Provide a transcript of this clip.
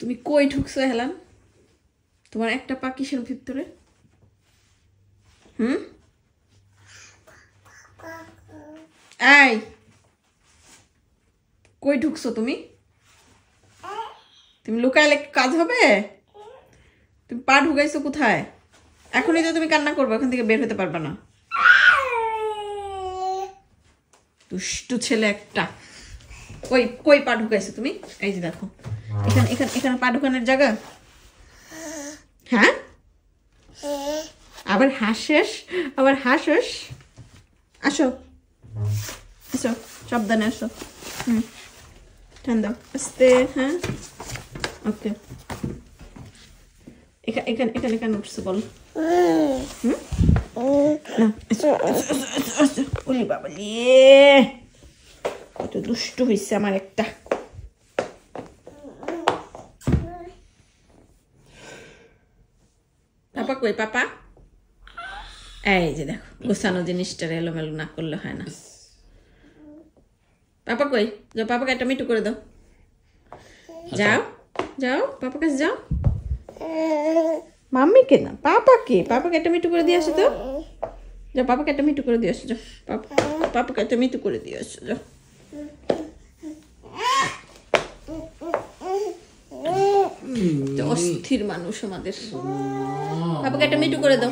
তুমি কই ঢুকছো হেলান? তোমার একটা পা কিসের ভিতরে? এই কই ঢুকছো তুমি? তুমি লুকাইলে কাজ হবে? তুমি পা ঢুকাইছো কোথায়? এখনই তো তুমি কান্না করবে, ওখান থেকে বের হতে পারবে না। দুষ্টু ছেলে একটা। কই কই পা ঢুকাইছো তুমি? এই যে দেখো, এখানে এখানে এখানে পা ঢুকানোর জায়গা। হ্যাঁ, আবার হাসিস, আবার হাসিস। আসো আসো, সাবধানে আসো। ঠান্ডা আস্তে। হ্যাঁ, ওকে। এখানে এখানে কেন উঠছো বল? ওলি বাবা লিয়ে, কত দুষ্টু হয়েছে আমার একটা। পাপা কই পাপা? এই যে দেখো, গোছানো জিনিসটার এলোমেলো না করলে হয় না। পাপা কই? যাও, পাপাকে একটা মিটু করে দাও। যাও যাও, পাপা কাছে যাও। মাম্মিকে না, পাপাকে। পাপাকে একটা মিটু করে দিয়ে আসো তো। যাও, পাপাকে একটা মিটু করে দিয়ে আসো। যাও, পাপাকে একটা মিটু করে দিয়ে আসো। যাও। অস্থির মানুষ আমাদের। পাপাকে একটা মিটু করে দাও।